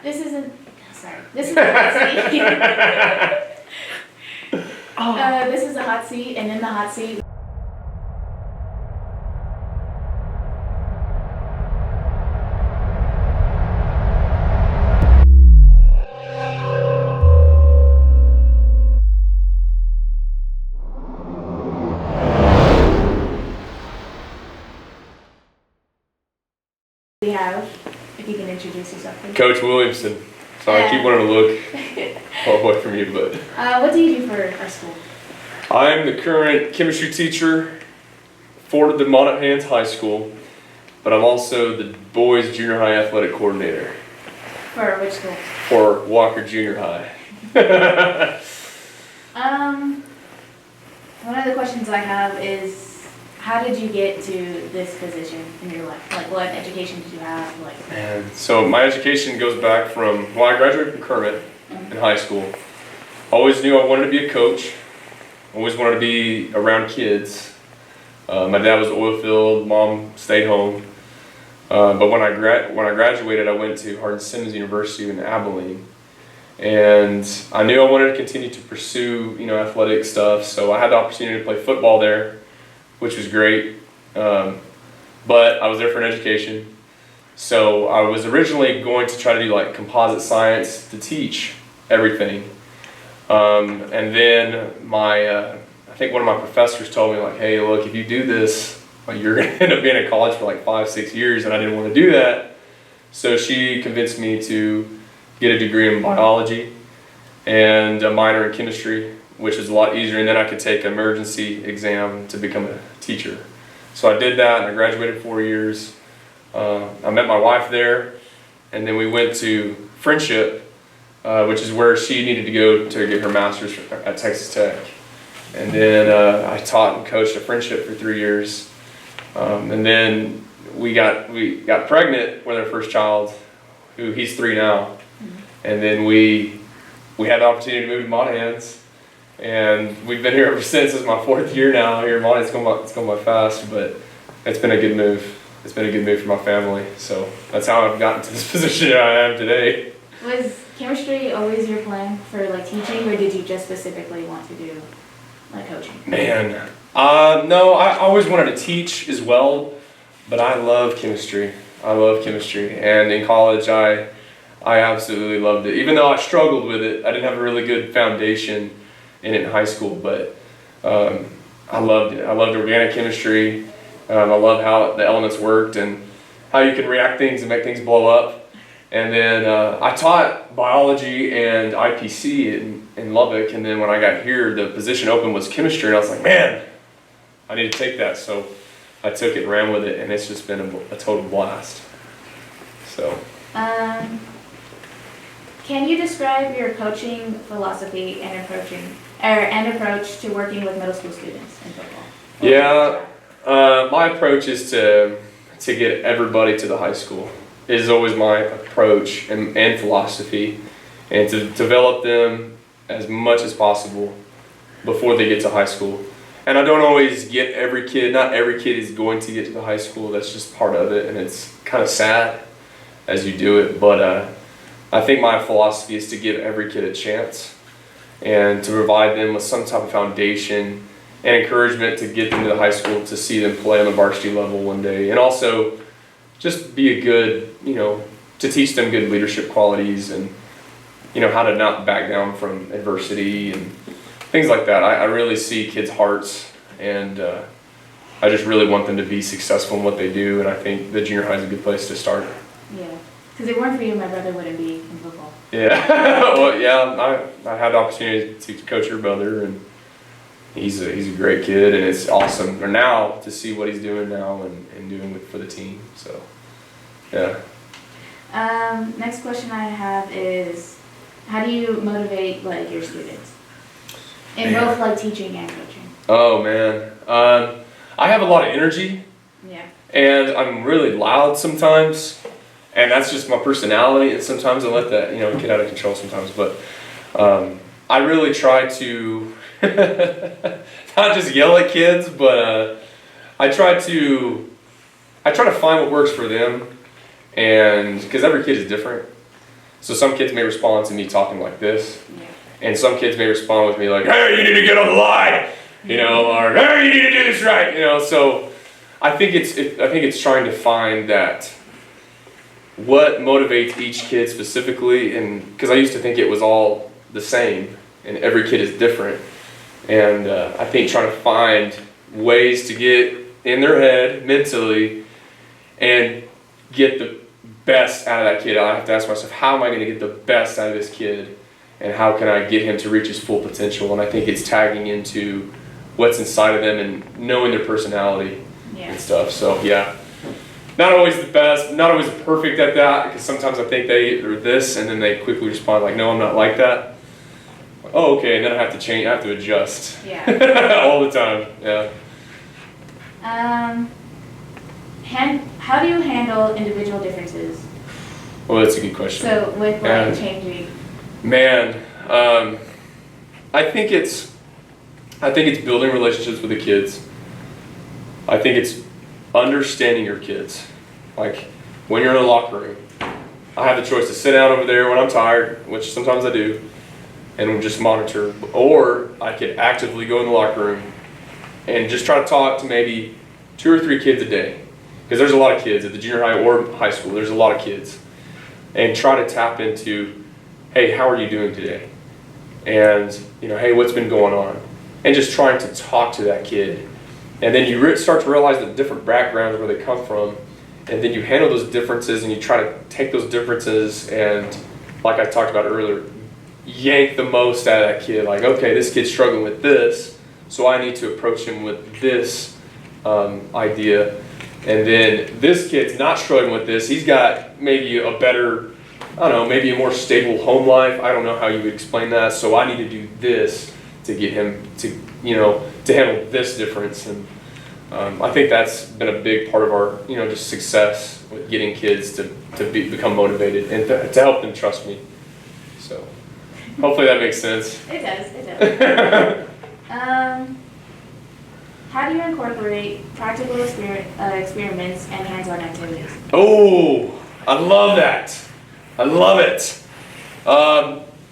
This isn't. Sorry. This is the hot seat. This is the hot seat, and in the hot seat. We have, if you can introduce yourself, please. Coach Williamson. Sorry, I keep wanting to look away from you, but. What do you do for our school? I'm the current chemistry teacher for the Monmouth Hands High School, but I'm also the boys junior high athletic coordinator. For which school? For Walker Junior High. One of the questions I have is, how did you get to this position in your life? Like, what education did you have? And so my education goes back from, well, I graduated from Kermit in high school. Always knew I wanted to be a coach. Always wanted to be around kids. My dad was oil field, mom stayed home. But when I graduated, I went to Hardin-Simmons University in Abilene. And I knew I wanted to continue to pursue, athletic stuff. So I had the opportunity to play football there, which was great, but I was there for an education. So I was originally going to try to do like composite science to teach everything. And then I think one of my professors told me like, hey, look, if you do this, you're gonna end up being in college for like 5-6 years, and I didn't want to do that. So she convinced me to get a degree in biology and a minor in chemistry, which is a lot easier, and then I could take an emergency exam to become a teacher. So I did that, and I graduated 4 years. I met my wife there, and then we went to Friendship, which is where she needed to go to get her master's at Texas Tech. And then I taught and coached at Friendship for 3 years. And then we got pregnant with our first child, who he's 3 now. And then we had the opportunity to move to Monahans. And we've been here ever since. This is my 4th year now here in Monty. It's going by fast, but it's been a good move. It's been a good move for my family. So that's how I've gotten to this position that I am today. Was chemistry always your plan for like teaching, or did you just specifically want to do like coaching? Man, no, I always wanted to teach as well, but I love chemistry. And in college, I absolutely loved it. Even though I struggled with it, I didn't have a really good foundation in it in high school, but I loved it. I loved organic chemistry. I love how the elements worked and how you can react things and make things blow up. And then I taught biology and IPC in Lubbock, and then when I got here, the position open was chemistry, and I was like, man, I need to take that. So I took it and ran with it, and it's just been a total blast. So. Can you describe your coaching philosophy and approach to working with middle school students in football? Yeah, my approach is to get everybody to the high school. It is always my approach and philosophy, and to develop them as much as possible before they get to high school. And I don't always get every kid. Not every kid is going to get to the high school. That's just part of it, and it's kind of sad as you do it, but I think my philosophy is to give every kid a chance and to provide them with some type of foundation and encouragement to get them to the high school, to see them play on the varsity level one day, and also just be a good, to teach them good leadership qualities and, how to not back down from adversity and things like that. I really see kids' hearts, and I just really want them to be successful in what they do, and I think the junior high is a good place to start. Yeah. Because if it weren't for you, my brother wouldn't be in football. Yeah, well, yeah, I had the opportunity to coach your brother, and he's a great kid, and it's awesome now to see what he's doing now and doing for the team. So, yeah. Next question I have is, how do you motivate your students in both teaching and coaching? Oh man, I have a lot of energy. Yeah. And I'm really loud sometimes. And that's just my personality, and sometimes I let that, get out of control sometimes. But I really try to not just yell at kids, but I try to find what works for them, and because every kid is different. So some kids may respond to me talking like this, Yeah. and some kids may respond with me like, hey, you need to get on the line, you know, or hey, you need to do this right, you know. So I think it's trying to find that what motivates each kid specifically, and because I used to think it was all the same, and every kid is different, and I think trying to find ways to get in their head mentally and get the best out of that kid. I have to ask myself, how am I going to get the best out of this kid, and how can I get him to reach his full potential? And I think it's tagging into what's inside of them and knowing their personality and stuff. So yeah, not always the best, not always perfect at that, because sometimes I think they are this and then they quickly respond like, no, I'm not like that. Oh, okay, and then I have to change, I have to adjust. Yeah. All the time, yeah. How do you handle individual differences? Well, that's a good question. So with like changing. Man, I think it's building relationships with the kids. I think it's understanding your kids. Like when you're in a locker room, I have the choice to sit down over there when I'm tired, which sometimes I do, and just monitor, or I could actively go in the locker room and just try to talk to maybe 2 or 3 kids a day, because there's a lot of kids at the junior high or high school. There's a lot of kids, and try to tap into, hey, how are you doing today? And you know, hey, what's been going on? And just trying to talk to that kid, and then you start to realize the different backgrounds where they come from, and then you handle those differences, and you try to take those differences and, like I talked about earlier, yank the most out of that kid. Like, okay, this kid's struggling with this, so I need to approach him with this idea. And then this kid's not struggling with this. He's got maybe a better, I don't know, maybe a more stable home life. I don't know how you would explain that. So I need to do this to get him to, you know, to handle this difference. And I think that's been a big part of our, you know, just success with getting kids to become motivated and to help them trust me. So hopefully that makes sense. It does. How do you incorporate practical experiments and hands-on activities? Oh, I love that. I love it.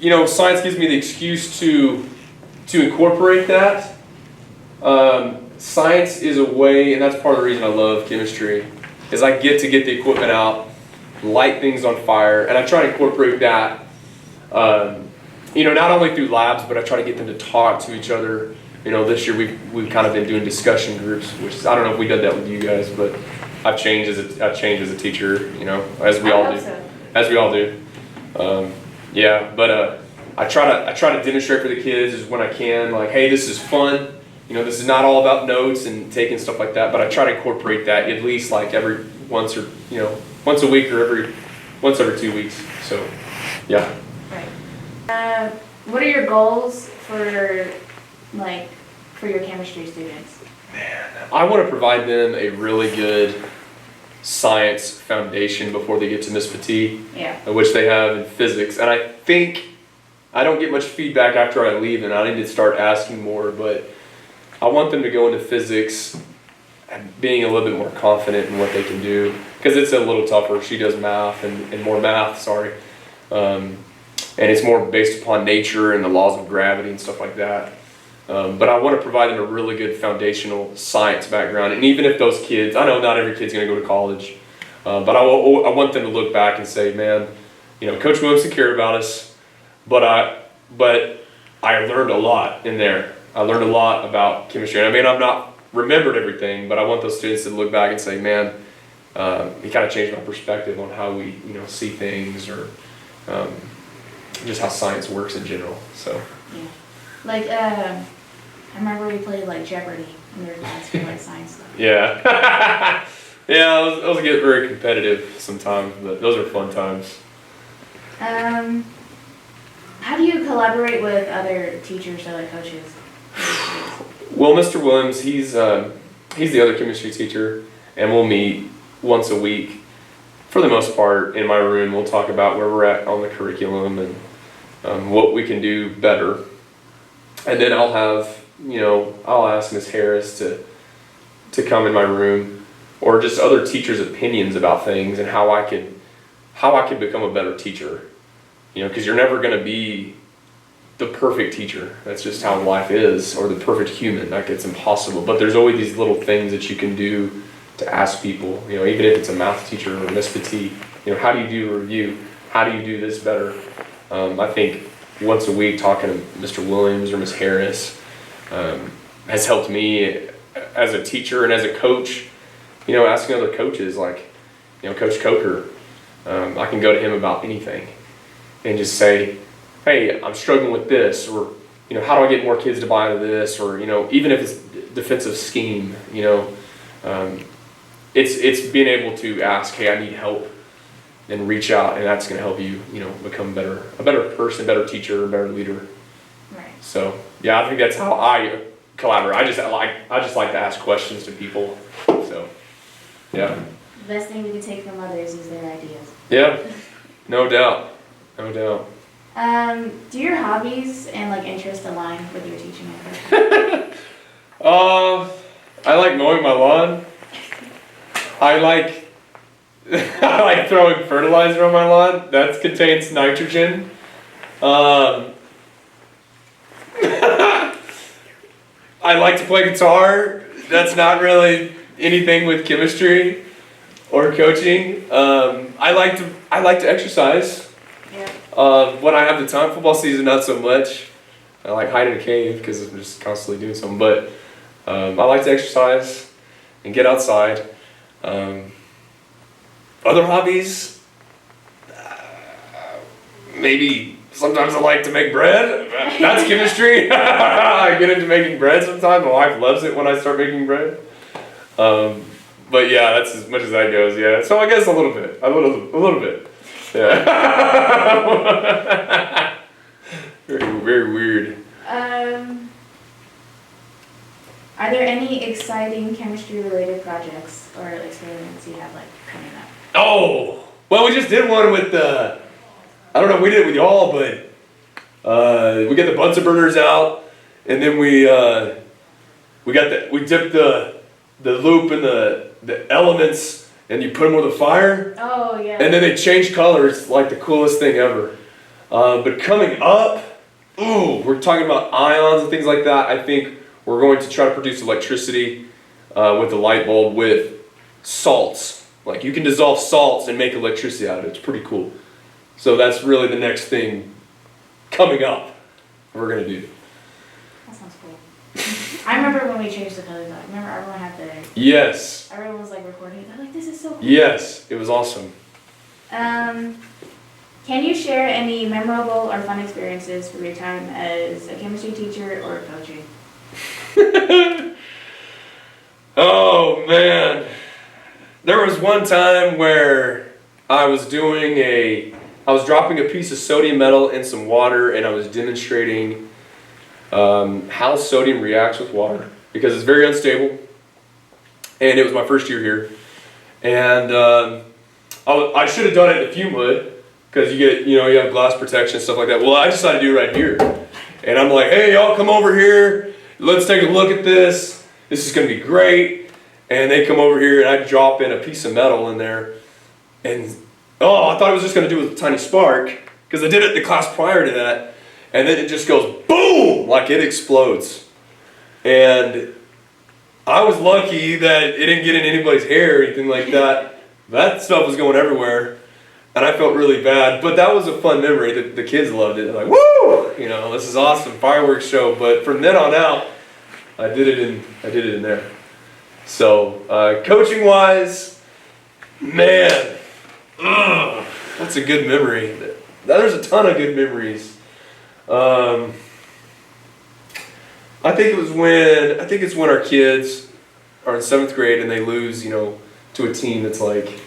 You know, science gives me the excuse to incorporate that. Science is a way, and that's part of the reason I love chemistry, is I get to get the equipment out, light things on fire, and I try to incorporate that, you know, not only through labs, but I try to get them to talk to each other. You know, this year we've kind of been doing discussion groups, which I don't know if we did that with you guys, but I've changed as a teacher, you know, as we all do. So. As we all do. Yeah, but I try to demonstrate for the kids is when I can, like, hey, this is fun. You know, this is not all about notes and taking stuff like that, but I try to incorporate that at least like once a week or once every 2 weeks. So, yeah. Right. What are your goals for your chemistry students? Man, I want to provide them a really good science foundation before they get to Miss Petit, which they have in physics. And I think I don't get much feedback after I leave, and I need to start asking more, but I want them to go into physics being a little bit more confident in what they can do, because it's a little tougher. She does math and more math, and it's more based upon nature and the laws of gravity and stuff like that. But I want to provide them a really good foundational science background. And even if those kids, I know not every kid's going to go to college, but I want them to look back and say, man, you know, Coach Williamson cared about us, but I learned a lot in there. I learned a lot about chemistry. And I mean, I've not remembered everything, but I want those students to look back and say, man, it kind of changed my perspective on how we, you know, see things, or just how science works in general. So. Yeah. I remember we played like Jeopardy in their class for like science stuff. Yeah. Yeah, those get very competitive sometimes, but those are fun times. How do you collaborate with other teachers or like coaches? Well, Mr. Williams, he's the other chemistry teacher, and we'll meet once a week. For the most part, in my room, we'll talk about where we're at on the curriculum and what we can do better. And then I'll ask Ms. Harris to come in my room, or just other teachers' opinions about things and how I could become a better teacher. because you're never going to be the perfect teacher. That's just how life is, or the perfect human. Like, it's impossible. But there's always these little things that you can do to ask people, even if it's a math teacher or Miss Petit, how do you do a review? How do you do this better? I think once a week talking to Mr. Williams or Miss Harris has helped me as a teacher and as a coach, asking other coaches like, Coach Coker, I can go to him about anything and just say, hey, I'm struggling with this, or, how do I get more kids to buy into this, or, even if it's defensive scheme, it's being able to ask, hey, I need help, and reach out, and that's going to help you, become a better person, better teacher, a better leader. Right. So, yeah, I think that's how I collaborate. I just like to ask questions to people. So, yeah. The best thing we can take from others is their ideas. Yeah, no doubt. Do your hobbies and interests align with your teaching effort? I like mowing my lawn. I like throwing fertilizer on my lawn. That contains nitrogen. I like to play guitar. That's not really anything with chemistry or coaching. I like to exercise. Yeah. When I have the time. Football season, not so much. I like hide in a cave because I'm just constantly doing something. But I like to exercise and get outside. Other hobbies, maybe sometimes I like to make bread. That's chemistry. I get into making bread sometimes. My wife loves it when I start making bread. But yeah, that's as much as that goes. Yeah, so I guess a little bit. Yeah. Very, very weird. Are there any exciting chemistry-related projects or experiments you have coming up? Oh, well, we just did one with I don't know if we did it with y'all, but we got the Bunsen burners out, and then we dipped the loop in the elements, and you put them with a fire. Oh yeah. And then they change colors, like the coolest thing ever. But coming up, we're talking about ions and things like that. I think we're going to try to produce electricity with the light bulb with salts. Like, you can dissolve salts and make electricity out of it. It's pretty cool. So that's really the next thing coming up we're going to do. That sounds cool. I remember when we changed the colors up. Remember everyone had their... Yes. Everyone was recording. They're like, this is so cool. Yes, it was awesome. Can you share any memorable or fun experiences from your time as a chemistry teacher or coaching? Oh, man. There was one time where I was dropping a piece of sodium metal in some water, and I was demonstrating how sodium reacts with water, because it's very unstable. And it was my first year here. And I should have done it in the fume hood, because you have glass protection and stuff like that. Well, I decided to do it right here. And I'm like, hey, y'all come over here. Let's take a look at this. This is going to be great. And they come over here, and I drop in a piece of metal in there. And, I thought it was just going to do a tiny spark, because I did it in the class prior to that. And then it just goes boom, like it explodes. And I was lucky that it didn't get in anybody's hair or anything like that. That stuff was going everywhere. And I felt really bad. But that was a fun memory. The kids loved it. They're like, woo! This is awesome, fireworks show. But from then on out, I did it in there. So, coaching-wise, man, that's a good memory. There's a ton of good memories. I think it's when our kids are in 7th grade and they lose, to a team that's like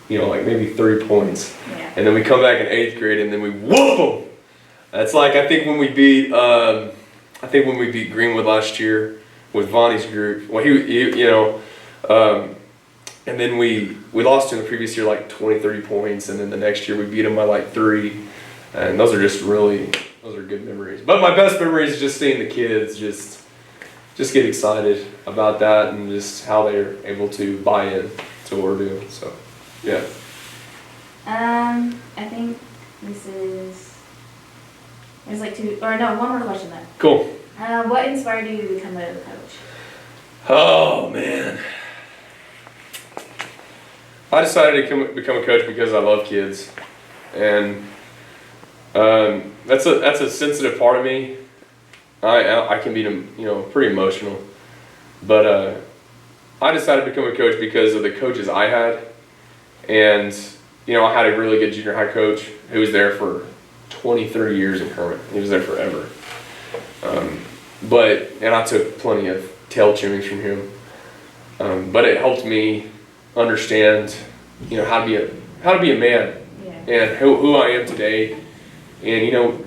maybe 30 points. Yeah. And then we come back in 8th grade and then we whoop them. That's I think when we beat Greenwood last year with Vonnie's group. Well, and then we lost him the previous year 20, 30 points, and then the next year we beat him by 3. And those are good memories. But my best memory is just seeing the kids just get excited about that, and just how they're able to buy in to what we're doing. So, yeah. I think There's like two, or no, one more question then. Cool. What inspired you to become a coach? Oh man. I decided to become a coach because I love kids, and that's a sensitive part of me. I can be pretty emotional, but I decided to become a coach because of the coaches I had, and I had a really good junior high coach who was there for 20, 30 years in Kermit. He was there forever. And I took plenty of tail chewings from him. But it helped me understand, how to be a man, and who I am today, and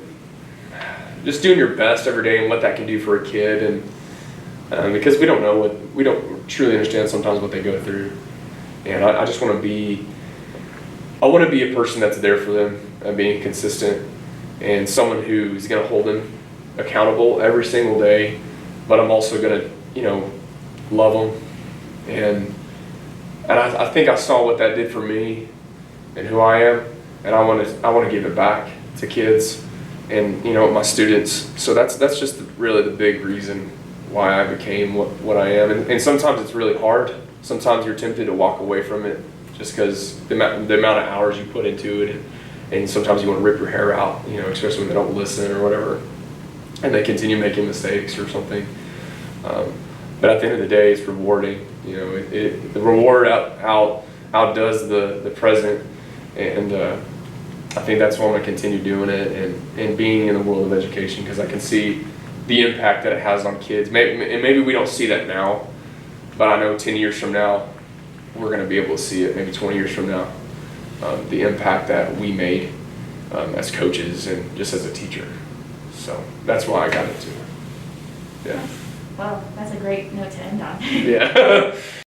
just doing your best every day and what that can do for a kid, and because we don't truly understand sometimes what they go through, and I just want to be. I want to be a person that's there for them, being consistent, and someone who's going to hold them accountable every single day, but I'm also going to, love them, and I think I saw what that did for me and who I am, and I want to give it back to kids and my students. So that's just really the big reason why I became what I am, and sometimes it's really hard. Sometimes you're tempted to walk away from it just because the amount of hours you put into it, and sometimes you want to rip your hair out, especially when they don't listen or whatever, and they continue making mistakes or something. But at the end of the day, it's rewarding. The reward outdoes the present, and I think that's why I'm going to continue doing it and being in the world of education, because I can see the impact that it has on kids. Maybe we don't see that now, but I know 10 years from now, we're going to be able to see it, maybe 20 years from now, the impact that we made as coaches and just as a teacher. So that's why I got into it. Yeah. Well, that's a great note to end on. Yeah.